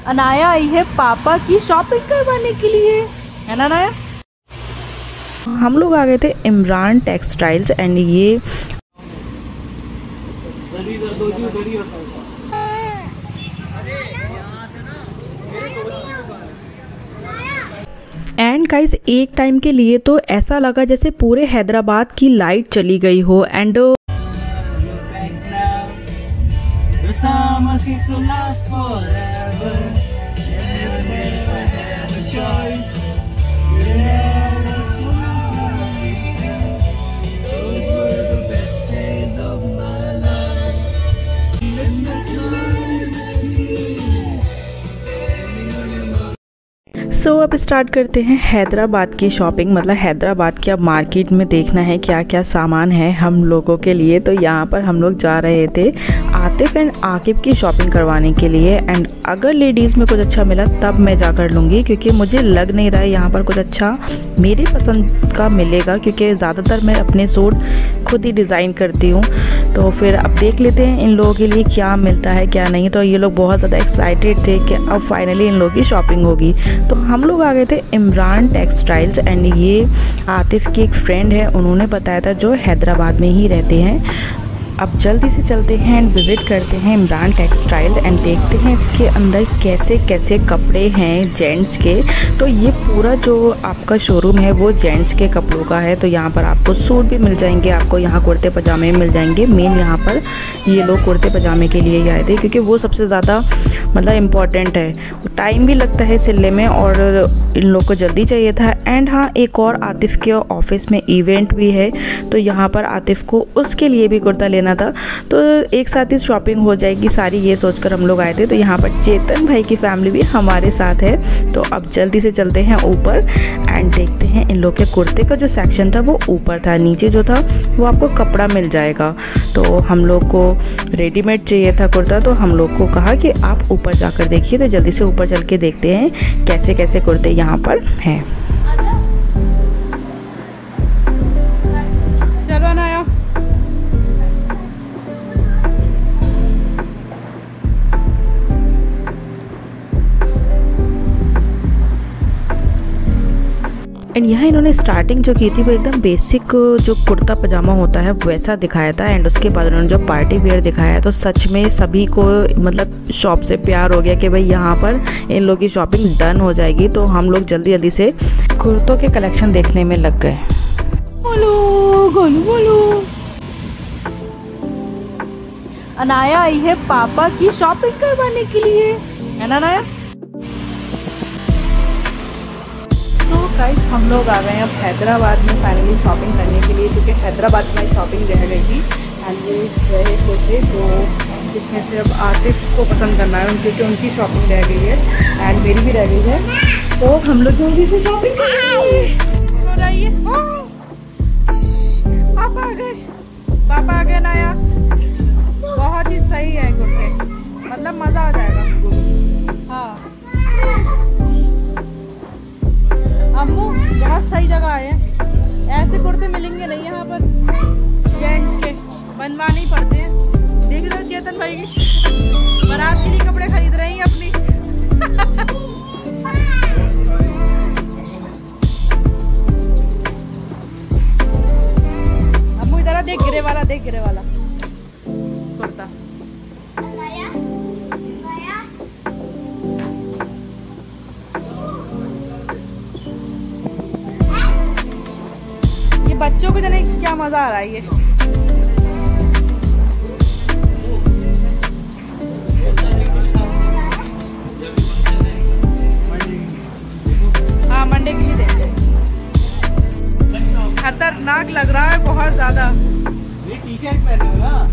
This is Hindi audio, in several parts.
अनाया आई है पापा की शॉपिंग करवाने के लिए, है ना अनाया? हम लोग आ गए थे इमरान टेक्सटाइल्स एंड ये एंड गाइस एक टाइम के लिए तो ऐसा लगा जैसे पूरे हैदराबाद की लाइट चली गई हो। एंड सो अब स्टार्ट करते हैं हैदराबाद की शॉपिंग। मतलब हैदराबाद के अब मार्केट में देखना है क्या क्या सामान है हम लोगों के लिए। तो यहाँ पर हम लोग जा रहे थे आतिफ एंड आकिब की शॉपिंग करवाने के लिए। एंड अगर लेडीज़ में कुछ अच्छा मिला तब मैं जा कर लूँगी, क्योंकि मुझे लग नहीं रहा है यहाँ पर कुछ अच्छा मेरी पसंद का मिलेगा, क्योंकि ज़्यादातर मैं अपने सूट खुद ही डिज़ाइन करती हूँ। तो फिर अब देख लेते हैं इन लोगों के लिए क्या मिलता है क्या नहीं। तो ये लोग बहुत ज़्यादा एक्साइटेड थे कि अब फाइनली इन लोगों की शॉपिंग होगी। तो हम लोग आ गए थे इमरान टेक्सटाइल्स एंड ये आतिफ की एक फ्रेंड है, उन्होंने बताया था जो हैदराबाद में ही रहते हैं। अब जल्दी से चलते हैं एंड विज़िट करते हैं इमरान टेक्सटाइल एंड देखते हैं इसके अंदर कैसे कैसे कपड़े हैं जेंट्स के। तो ये पूरा जो आपका शोरूम है वो जेंट्स के कपड़ों का है। तो यहाँ पर आपको सूट भी मिल जाएंगे, आपको यहाँ कुर्ते पजामे मिल जाएंगे। मेन यहाँ पर ये लोग कुर्ते पजामे के लिए ही आए थे, क्योंकि वो सबसे ज़्यादा मतलब इम्पॉर्टेंट है। टाइम भी लगता है सिलने में और इन लोग को जल्दी चाहिए था। एंड हाँ, एक और आतिफ के ऑफिस में इवेंट भी है, तो यहाँ पर आतिफ को उसके लिए भी कुर्ता लेना था। तो एक साथ ही शॉपिंग हो जाएगी सारी, ये सोचकर हम लोग आए थे। तो यहाँ पर चेतन भाई की फैमिली भी हमारे साथ है। तो अब जल्दी से चलते हैं ऊपर एंड देखते हैं इन लोग के कुर्ते का जो सेक्शन था वो ऊपर था, नीचे जो था वो आपको कपड़ा मिल जाएगा। तो हम लोग को रेडीमेड चाहिए था कुर्ता, तो हम लोग को कहा कि आप ऊपर जाकर देखिए। तो जल्दी से ऊपर चल के देखते हैं कैसे कैसे कुर्ते यहाँ पर हैं। चलो अनाया। एंड यहाँ इन्होंने स्टार्टिंग जो की थी वो एकदम बेसिक जो कुर्ता पजामा होता है वैसा दिखाया था। एंड उसके बाद उन्होंने जो पार्टी वेयर दिखाया है, तो सच में सभी को मतलब शॉप से प्यार हो गया कि भाई यहाँ पर इन लोगों की शॉपिंग डन हो जाएगी। तो हम लोग जल्दी जल्दी से कुर्तों के कलेक्शन देखने में लग गए। बोलो बोलो बोलो। अनाया आई है पापा की शॉपिंग करवाने के लिए, है ना अनाया? तो गाइस हम लोग आ गए हैं अब हैदराबाद में फाइनली शॉपिंग करने के लिए, क्योंकि हैदराबाद में शॉपिंग रह गई थी। एंड ये रहे थे तो जिसमें से अब आतिफ को पसंद करना है क्योंकि उनकी शॉपिंग रह गई है एंड मेरी भी रह गई है। तो हम लोग जल्दी से शॉपिंग करेंगे। पापा आ गए, पापा आ गए नया। बहुत ही सही है कुर्ते, मतलब मज़ा आ जाएगा। हाँ अम्मू बहुत सही जगह आए हैं, ऐसे कुर्ते मिलेंगे नहीं यहाँ पर जेंट्स के, बनवाने ही पड़ते हैं। देख रहे हो चेतन भाई की बारात के लिए कपड़े खरीद रही हैं अपनी। अम्मू इधर देख, गिरे वाला देख, गिरे वाला कुर्ता। बच्चों को जाने क्या मजा आ रहा है ये। हाँ मंडे के लिए देंगे। खतरनाक लग रहा है बहुत ज्यादा। ये टी शर्ट पहने हो ना।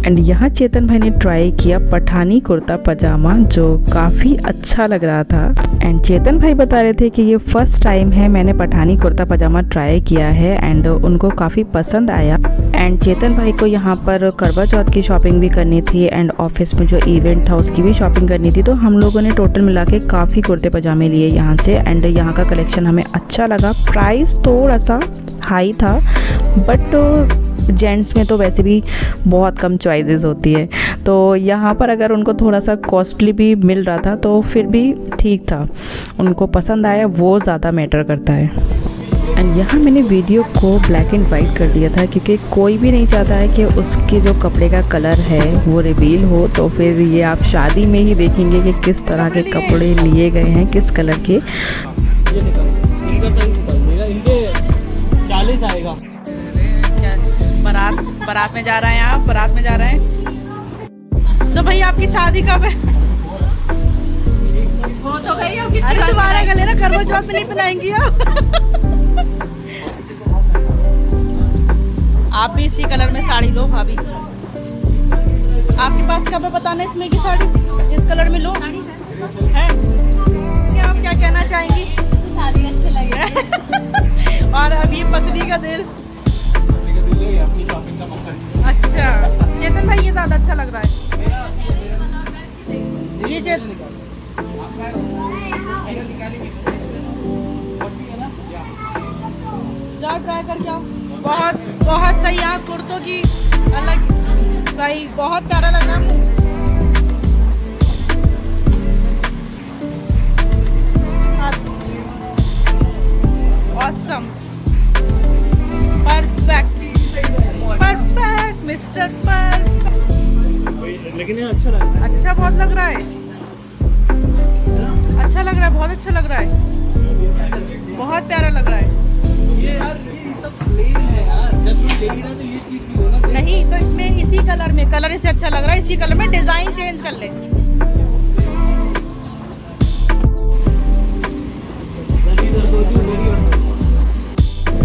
एंड यहाँ चेतन भाई ने ट्राई किया पठानी कुर्ता पजामा, जो काफ़ी अच्छा लग रहा था। एंड चेतन भाई बता रहे थे कि ये फर्स्ट टाइम है मैंने पठानी कुर्ता पजामा ट्राई किया है एंड उनको काफ़ी पसंद आया। एंड चेतन भाई को यहाँ पर करवा चौथ की शॉपिंग भी करनी थी एंड ऑफिस में जो इवेंट था उसकी भी शॉपिंग करनी थी। तो हम लोगों ने टोटल मिला के काफ़ी कुर्ते पजामे लिए यहाँ से। एंड यहाँ का कलेक्शन हमें अच्छा लगा। प्राइस थोड़ा सा हाई था, बट जेंट्स में तो वैसे भी बहुत कम चॉइसेस होती है, तो यहाँ पर अगर उनको थोड़ा सा कॉस्टली भी मिल रहा था तो फिर भी ठीक था, उनको पसंद आया वो ज़्यादा मैटर करता है। एंड यहाँ मैंने वीडियो को ब्लैक एंड वाइट कर दिया था क्योंकि कोई भी नहीं चाहता है कि उसके जो कपड़े का कलर है वो रिवील हो। तो फिर ये आप शादी में ही देखेंगे कि किस तरह के कपड़े लिए गए हैं, किस कलर के। बारात में जा रहे हैं आप, बारात में जा रहे हैं। तो भाई आपकी शादी कब है? हो तो गई। अरे तुम्हारे गले ना करवा चौथ में नहीं पहनाएंगी आप भी इसी कलर में साड़ी लो भाभी। आपके पास कब है बताना इसमें की साड़ी इस कलर में लो है? क्या आप क्या कहना चाहेंगी? साड़ी अच्छे लगे और अब ये पत्नी का दिल। अच्छा चेतन भाई ये ज्यादा अच्छा लग रहा है ये जाओ ट्राई कर जाओ। बहुत बहुत सही है कुर्तों की अलग सही, बहुत प्यारा लग रहा है। Awesome, perfect perfect mister perfect. लेकिन ये अच्छा लग रहा है। अच्छा बहुत लग रहा है, अच्छा लग रहा है, बहुत अच्छा लग रहा है, बहुत प्यारा लग रहा है। ये यार ये सब प्लेन है यार, जब तुम ले रहा तो ये चीज भी होना नहीं तो इसमें इसी कलर में, कलर इसे अच्छा लग रहा है, इसी कलर में डिजाइन चेंज कर ले।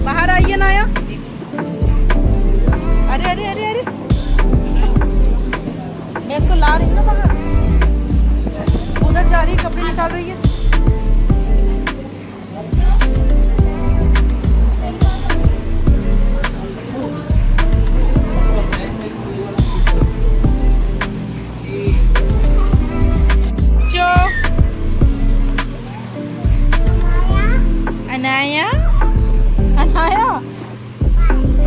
बाहर आइए नाया। अरे अरे अरे अरे मैं इसको ला रही हूँ ना बाहर, उधर जा रही है कपड़े निकाल रही है। अनाया अनाया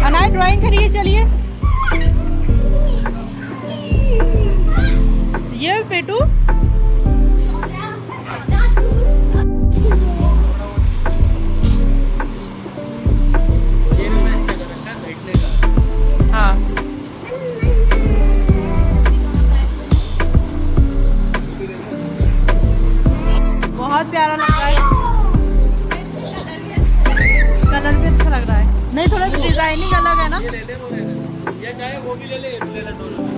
अनाया ड्राइंग करिए, चलिए ये पेटू। हाँ बहुत प्यारा लग रहा है, कलर भी अच्छा लग रहा है। नहीं थोड़ा डिजाइनिंग अलग है ना। ये ले ले वो ले ले, ये चाहे वो भी ले ले, ये भी ले ले दोनों।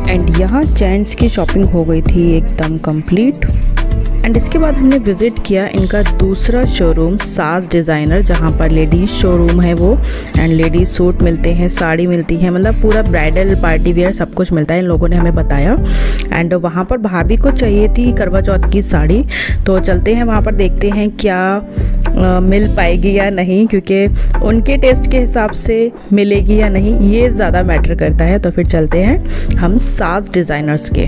एंड यहाँ जेंट्स की शॉपिंग हो गई थी एकदम कंप्लीट। एंड इसके बाद हमने विज़िट किया इनका दूसरा शोरूम साज डिज़ाइनर, जहाँ पर लेडीज़ शोरूम है वो। एंड लेडीज़ सूट मिलते हैं, साड़ी मिलती है, मतलब पूरा ब्राइडल पार्टी वेयर सब कुछ मिलता है, इन लोगों ने हमें बताया। एंड वहाँ पर भाभी को चाहिए थी करवा चौथ की साड़ी, तो चलते हैं वहाँ पर देखते हैं क्या मिल पाएगी या नहीं, क्योंकि उनके टेस्ट के हिसाब से मिलेगी या नहीं ये ज़्यादा मैटर करता है। तो फिर चलते हैं हम साज डिज़ाइनर्स के।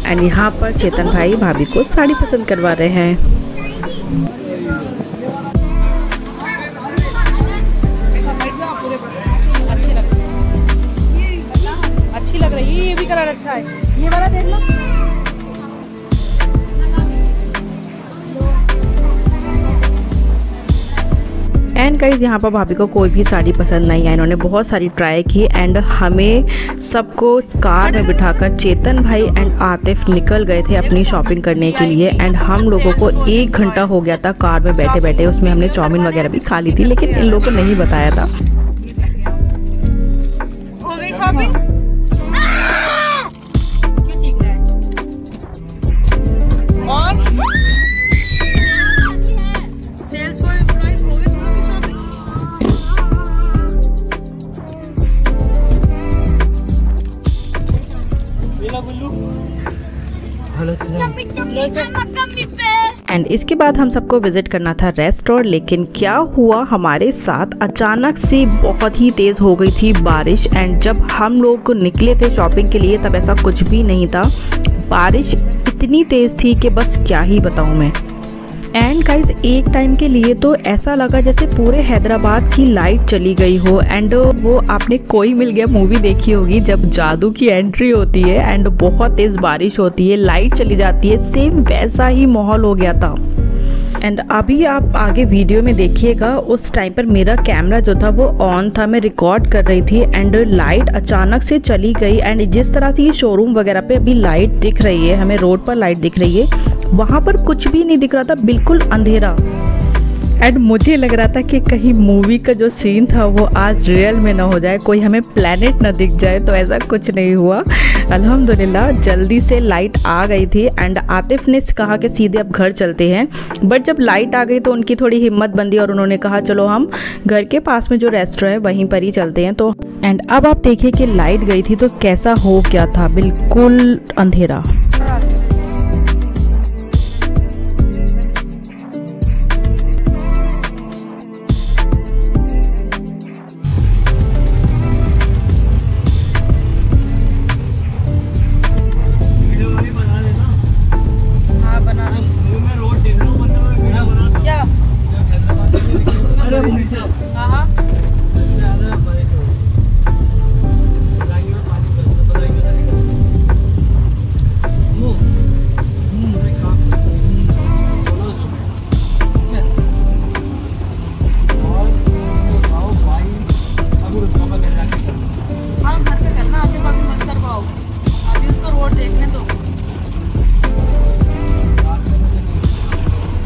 एंड यहाँ पर चेतन भाई भाभी को साड़ी पसंद करवा रहे हैं। अच्छी लग रही है, ये भी कलर अच्छा है, ये वाला देख लो। एंड गाइस यहाँ पर भाभी को कोई भी साड़ी पसंद नहीं आई, इन्होंने बहुत सारी ट्राई की। एंड हमें सबको कार में बिठाकर चेतन भाई एंड आतिफ निकल गए थे अपनी शॉपिंग करने के लिए। एंड हम लोगों को 1 घंटा हो गया था कार में बैठे बैठे, उसमें हमने चाउमीन वगैरह भी खा ली थी, लेकिन इन लोगों को नहीं बताया था। हो गई शॉपिंग? क्यों चीख रहा है? और एंड इसके बाद हम सबको विजिट करना था रेस्टोरेंट, लेकिन क्या हुआ हमारे साथ, अचानक से बहुत ही तेज़ हो गई थी बारिश। एंड जब हम लोग निकले थे शॉपिंग के लिए तब ऐसा कुछ भी नहीं था, बारिश इतनी तेज़ थी कि बस क्या ही बताऊँ मैं। एंड गाइज एक टाइम के लिए तो ऐसा लगा जैसे पूरे हैदराबाद की लाइट चली गई हो। एंड वो आपने कोई मिल गया मूवी देखी होगी, जब जादू की एंट्री होती है एंड बहुत तेज़ बारिश होती है, लाइट चली जाती है, सेम वैसा ही माहौल हो गया था। एंड अभी आप आगे वीडियो में देखिएगा, उस टाइम पर मेरा कैमरा जो था वो ऑन था, मैं रिकॉर्ड कर रही थी एंड लाइट अचानक से चली गई। एंड जिस तरह से ये शोरूम वगैरह पे अभी लाइट दिख रही है, हमें रोड पर लाइट दिख रही है, वहाँ पर कुछ भी नहीं दिख रहा था, बिल्कुल अंधेरा। एंड मुझे लग रहा था कि कहीं मूवी का जो सीन था वो आज रियल में ना हो जाए, कोई हमें प्लेनेट ना दिख जाए, तो ऐसा कुछ नहीं हुआ। अल्हम्दुलिल्लाह जल्दी से लाइट आ गई थी। एंड आतिफ ने कहा कि सीधे अब घर चलते हैं, बट जब लाइट आ गई तो उनकी थोड़ी हिम्मत बंदी और उन्होंने कहा चलो हम घर के पास में जो रेस्टोरेंट है वहीं पर ही चलते हैं। तो एंड अब आप देखिए कि लाइट गई थी तो कैसा हो गया था, बिल्कुल अंधेरा।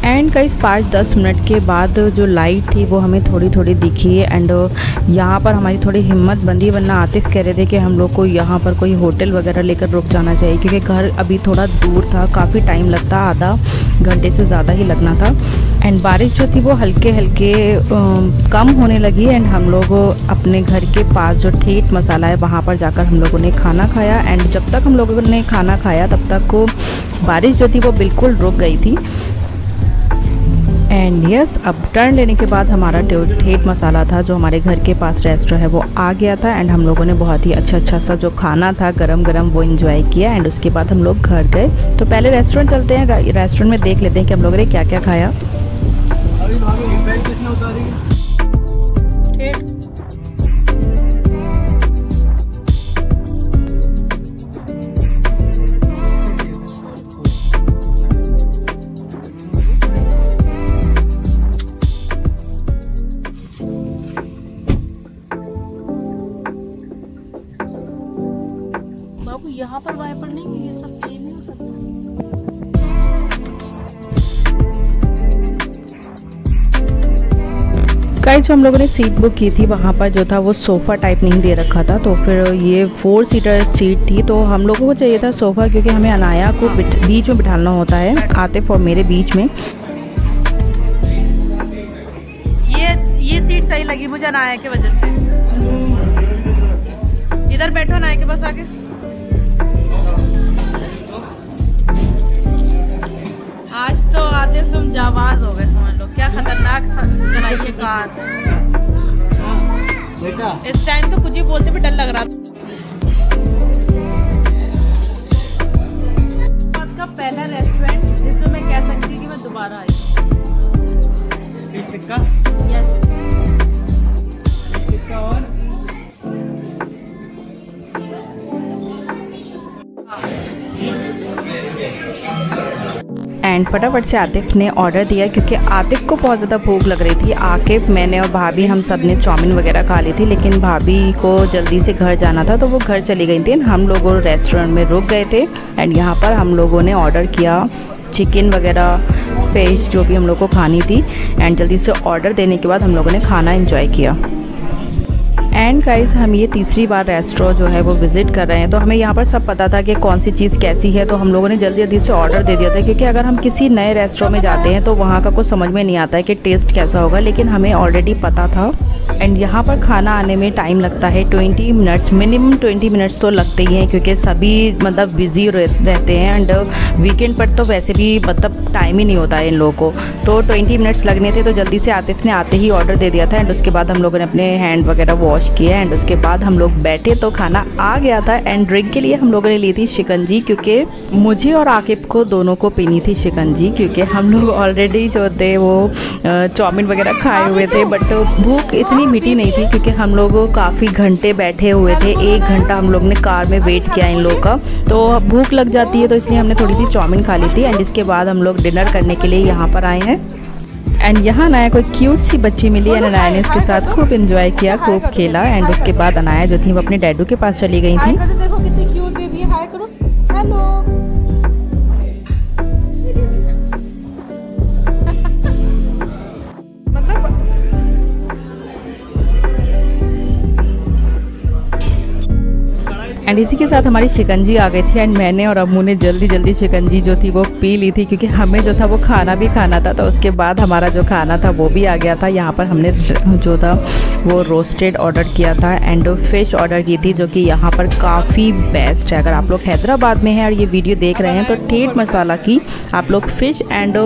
एंड गाइस 5-10 मिनट के बाद जो लाइट थी वो हमें थोड़ी थोड़ी दिखी है। एंड यहाँ पर हमारी थोड़ी हिम्मत बंदी, वरना आतिफ कह रहे थे कि हम लोग को यहाँ पर कोई होटल वगैरह लेकर रुक जाना चाहिए, क्योंकि घर अभी थोड़ा दूर था, काफ़ी टाइम लगता, आधा घंटे से ज़्यादा ही लगना था। एंड बारिश जो थी वो हल्के हल्के कम होने लगी। एंड हम लोग अपने घर के पास जो ठेठ मसाला है वहाँ पर जाकर हम लोगों ने खाना खाया। एंड जब तक हम लोगों ने खाना खाया तब तक बारिश जो थी वो बिल्कुल रुक गई थी। एंड यस अब टर्न लेने के बाद हमारा ठेठ मसाला था जो हमारे घर के पास रेस्टोरेंट है वो आ गया था। एंड हम लोगों ने बहुत ही अच्छा सा जो खाना था गरम गरम वो एंजॉय किया। एंड उसके बाद हम लोग घर गए। तो पहले रेस्टोरेंट चलते हैं, रेस्टोरेंट में देख लेते हैं कि हम लोगों ने क्या क्या खाया। बाबू यहाँ पर वाइपर नहीं कि ये सब क्लीन नहीं हो सकता। गाइस हम लोगों ने सीट बुक की थी, वहाँ पर जो था वो सोफ़ा टाइप नहीं दे रखा था, तो फिर ये 4 सीटर सीट थी। तो हम लोगों को चाहिए था सोफ़ा, क्योंकि हमें अनाया को बीच में बिठाना होता है, आतिफ और मेरे बीच में। ये सीट सही लगी मुझे अनाया की वजह से। इधर बैठो अनाया के पास आके। आज तो आते तुम जाबाज हो गए, समझ लो क्या खतरनाक चलाई है कार। बेटा इस टाइम तो कुछ ही बोलते भी डर लग रहा था। का पहला रेस्टोरेंट जिसमें मैं कह सकती हूँ कि मैं दोबारा आई। यस एंड फटाफट से आतिफ ने ऑर्डर दिया, क्योंकि आतिफ को बहुत ज़्यादा भूख लग रही थी। आके मैंने और भाभी हम सब ने चाउमीन वगैरह खा ली थी, लेकिन भाभी को जल्दी से घर जाना था तो वो घर चली गई थी। हम लोग रेस्टोरेंट में रुक गए थे। एंड यहाँ पर हम लोगों ने ऑर्डर किया चिकन वगैरह, फिश जो भी हम लोग को खानी थी। एंड जल्दी से ऑर्डर देने के बाद हम लोगों ने खाना एंजॉय किया। एंड गाइस हम ये तीसरी बार रेस्टोरेंट जो है वो विज़िट कर रहे हैं, तो हमें यहाँ पर सब पता था कि कौन सी चीज़ कैसी है, तो हम लोगों ने जल्दी जल्दी से ऑर्डर दे दिया था, क्योंकि अगर हम किसी नए रेस्टोरेंट में जाते हैं तो वहाँ का कुछ समझ में नहीं आता है कि टेस्ट कैसा होगा, लेकिन हमें ऑलरेडी पता था। एंड यहाँ पर खाना आने में टाइम लगता है 20 मिनट्स, मिनिमम 20 मिनट्स तो लगते ही हैं, क्योंकि सभी मतलब बिजी रहते हैं एंड वीकेंड पर तो वैसे भी मतलब टाइम ही नहीं होता है इन लोगों को, तो 20 मिनट्स लगने थे। तो जल्दी से आतिफ ने आते ही ऑर्डर दे दिया था एंड उसके बाद हम लोगों ने अपने हैंड वगैरह वॉश किए एंड उसके बाद हम लोग बैठे तो खाना आ गया था। एंड ड्रिंक के लिए हम लोगों ने ली थी शिकंजी, क्योंकि मुझे और आकिब को दोनों को पीनी थी शिकंजी, क्योंकि हम लोग ऑलरेडी जो थे वो चाउमीन वगैरह खाए हुए थे, बट भूख इतनी मीठी नहीं थी, क्योंकि हम लोग काफ़ी घंटे बैठे हुए थे। 1 घंटा हम लोग ने कार में वेट किया इन लोग का, तो भूख लग जाती है, तो इसलिए हमने थोड़ी सी चाउमीन खा ली थी। एंड इसके बाद हम लोग डिनर करने के लिए यहाँ पर आए हैं। एंड यहाँ अनाया कोई क्यूट सी बच्ची मिली एंड अनाया ने उसके साथ खूब एंजॉय किया, खूब खेला। एंड उसके बाद अनाया जो थी वो अपने डैडू के पास चली गई थी। देखो कितनी क्यूट बेबी है, हाय करो, हेलो। एंड इसी के साथ हमारी शिकंजी आ गई थी एंड मैंने और अम्मू ने जल्दी जल्दी शिकंजी जो थी वो पी ली थी, क्योंकि हमें जो था वो खाना भी खाना था। तो उसके बाद हमारा जो खाना था वो भी आ गया था। यहाँ पर हमने जो था वो रोस्टेड ऑर्डर किया था एंड फ़िश ऑर्डर की थी, जो कि यहाँ पर काफ़ी बेस्ट है। अगर आप लोग हैदराबाद में हैं और ये वीडियो देख रहे हैं तो ठेठ मसाला की आप लोग फ़िश एंड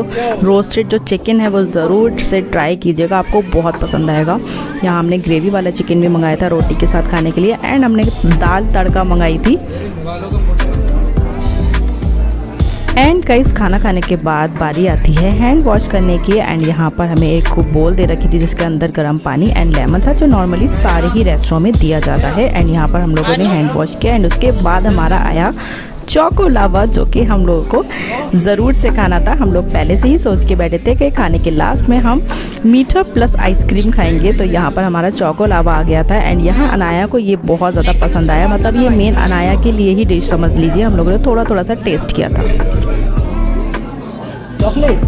रोस्टेड जो चिकन है वो ज़रूर से ट्राई कीजिएगा, आपको बहुत पसंद आएगा। यहाँ हमने ग्रेवी वाला चिकन भी मंगाया था रोटी के साथ खाने के लिए एंड हमने दाल तड़का मंगाई थी। एंड गाइस खाना खाने के बाद बारी आती है हैंड वॉश करने की। एंड यहाँ पर हमें एक खूब बोल दे रखी थी जिसके अंदर गर्म पानी एंड लेमन था, जो नॉर्मली सारे ही रेस्टोरेंट में दिया जाता है। एंड यहाँ पर हम लोगों ने हैंड वॉश किया एंड उसके बाद हमारा आया चोको लावा, जो कि हम लोगों को ज़रूर से खाना था। हम लोग पहले से ही सोच के बैठे थे कि खाने के लास्ट में हम मीठा प्लस आइसक्रीम खाएंगे, तो यहाँ पर हमारा चोको लावा आ गया था। एंड यहाँ अनाया को ये बहुत ज़्यादा पसंद आया, मतलब ये मेन अनाया के लिए ही डिश समझ लीजिए। हम लोगों ने थोड़ा थोड़ा सा टेस्ट किया था। चॉकलेट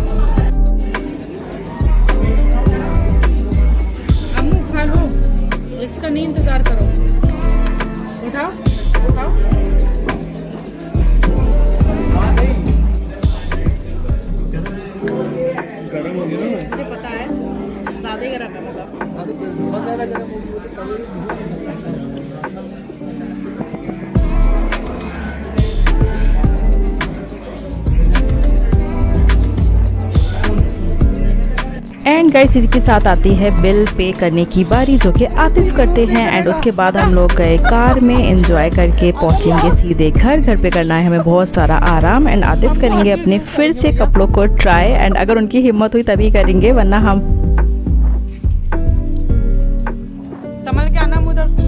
अम्मू खा लो, इसका नहीं इंतजार करो, उठाओ उठाओ। गरम हो गया ना, मुझे पता है ज़्यादा ही गरम है, मतलब बहुत ज़्यादा गरम हो गया तो एंड गाइस इसी के साथ आती है बिल पे करने की बारी, जो कि आतिफ करते हैं। एंड उसके बाद हम लोग गए कार में एंजॉय करके पहुंचेंगे सीधे घर। घर पे करना है हमें बहुत सारा आराम एंड आतिफ करेंगे अपने फिर से कपड़ों को ट्राई, एंड अगर उनकी हिम्मत हुई तभी करेंगे, वरना हम संभल के आना उधर।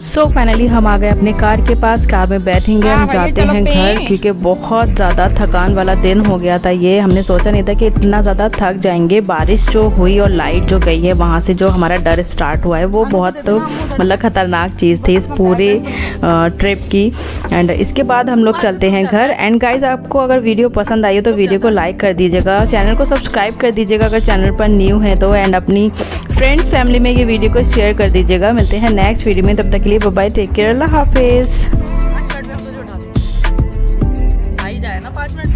सो फाइनली हम आ गए अपने कार के पास। कार में बैठेंगे, हम जाते हैं घर, क्योंकि बहुत ज़्यादा थकान वाला दिन हो गया था ये। हमने सोचा नहीं था कि इतना ज़्यादा थक जाएंगे। बारिश जो हुई और लाइट जो गई है, वहाँ से जो हमारा डर स्टार्ट हुआ है वो बहुत मतलब ख़तरनाक चीज़ थी इस पूरे ट्रिप की। एंड इसके बाद हम लोग चलते हैं घर। एंड गाइज आपको अगर वीडियो पसंद आई हो तो वीडियो को लाइक कर दीजिएगा, चैनल को सब्सक्राइब कर दीजिएगा अगर चैनल पर न्यू है तो, एंड अपनी फ्रेंड्स फैमिली में ये वीडियो को शेयर कर दीजिएगा। मिलते हैं नेक्स्ट वीडियो में, तब तक के लिए बाय बाय, टेक केयर, अल्लाह हाफिज़। आ ही जाए ना 5 मिनट।